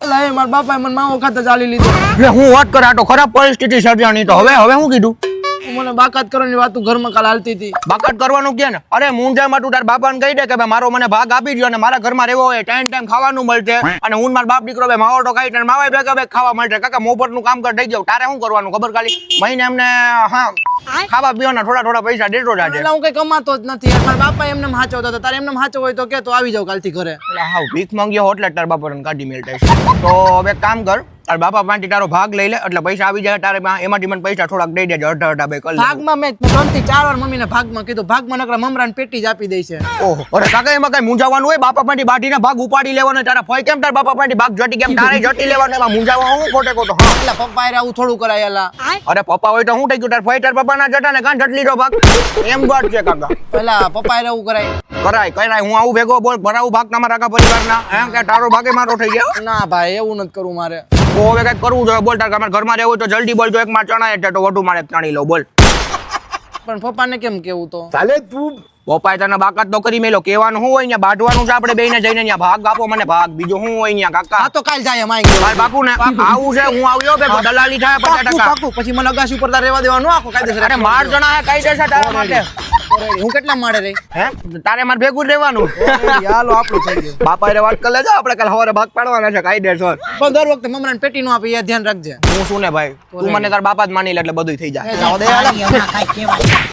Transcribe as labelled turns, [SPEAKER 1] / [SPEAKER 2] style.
[SPEAKER 1] અલા એ મારા બાપાએ મને માવો ખાતા ચાલી લીધો.
[SPEAKER 2] એટલે હું વાત કરે આ તો ખરાબ પરિસ્થિતિ સર્જાણી તો હવે હું કીધું
[SPEAKER 1] મને બાકાત કરવાની વાતું ઘરમાં કાલ હાલતી હતી.
[SPEAKER 2] બાકાત કરવાનું કે ને અરે મૂંઝામાં તું તાર બાપાને કહી દે કે ભાઈ મારો મને ભાગ આપી દો અને મારા ઘરમાં રહેવો હોય ટાઈમ ખાવાનું મળશે અને હું મારા બાપ દીકરો ભાઈ માવો તો ખાઈ ને માવા ભેગા ભાઈ ખાવા મળશે કાકા મોપરનું કામ કર થઈ જાવ તારે શું કરવાનું ખબર ખાલી મહિને એમને હા ખાવા પીવાના થોડા પૈસા દેતો જાજે.
[SPEAKER 1] એટલે હું કઈ કમાતો જ નથી યાર. મારા બાપા એમને હાચવતા હતા. તારે એમને હાચવ હોય તો કે તો આવી જાવ કાલથી ઘરે.
[SPEAKER 2] એટલે હા ભીખ માંગ્યો હોત એટલે તાર બાપાને કાઢી મેળતા તો હવે કામ કર તાર બાપા પાસે તારો ભાગ લઈ લે એટલે પૈસા આવી જાય તારે એમાંથી મને પૈસા થોડાક દઈ દેજો અડધા બે કલાક
[SPEAKER 1] ભાગમાં મેં 3 થી 4 વાર મમ્મીને ભાગમાં કીધું. ભાગમાં નકરા મમરાને પેટી જ આપી દે છે.
[SPEAKER 2] ઓહો અરે કાકા એમાં કઈ મૂંઝાવાનું હોય બાપા પાટી બાટીને ભાગ ઉપાડી લેવાનો તારા ફોય કેમ તાર બાપા પાટી ભાગ જટી કેમ તારે જટી લેવાનો એમાં મૂંઝાવા હું ખોટે ખોટો હા
[SPEAKER 1] એટલે પપ્પા એ આવું થોડું કરાય એલા.
[SPEAKER 2] અરે પપ્પા હોય તો હું થઈ ગયું તાર ફોય તાર પપ્પાના જટા ને કાં જટલી નો ભાગ એમ વાત છે કાકા
[SPEAKER 1] પેલા પપ્પા એ આવું કરાય
[SPEAKER 2] કરાય હું આવું ભેગો બોલ ભરાવું ભાગ તમારા કાકા પરિવારના હે કે તારો ભાગે મારો થઈ ગયો
[SPEAKER 1] ના ભાઈ એવું નથી કરવું મારે.
[SPEAKER 2] તો હવે કઈક કરવું જોઈએ બોલ તાર તમારા ઘરમાં રહેવું હોય તો જલ્દી બોલજો એક માં ચણા એટલે તો વધુ મારે ચણી લો બોલ
[SPEAKER 1] પણ પપ્પાને કેમ કેવું તો
[SPEAKER 2] ચાલે તું પપ્પાએ તને બાકાત તો કરી મેલો કેવાનું શું હોય અહીંયા બાંધવાનું છે આપણે બેને જઈને અહીંયા ભાગ આપો મને ભાગ બીજો શું હોય અહીંયા કાકા
[SPEAKER 1] હા તો કાલ જાય માઈ
[SPEAKER 2] માર બાપુ ને આવું છે હું આવ્યો ભેગો દલાલી થાય 50%
[SPEAKER 1] પાકું પછી મને અગાસી ઉપર તાર રહેવા દેવાનું આખો કાયદેસર.
[SPEAKER 2] અરે માર જણા હે કાયદેસર તારા માટે
[SPEAKER 1] હું કેટલા માળે રહી
[SPEAKER 2] હે તારે માર ભેગું જ રહેવાનું
[SPEAKER 1] હાલો આપણું થઈ ગયું.
[SPEAKER 2] બાપા રે વાત કરી લેજો આપણે કાલ સવારે ભાગ પાડવાના છે કાયદેસર
[SPEAKER 1] પણ દર વખતે મમરાને પેટી નો આપે એ ધ્યાન રાખજે.
[SPEAKER 2] હું શું ને ભાઈ તું મને તાર બાપા જ માની લે એટલે બધું થઈ જાય
[SPEAKER 1] જાઓ દે હાલો.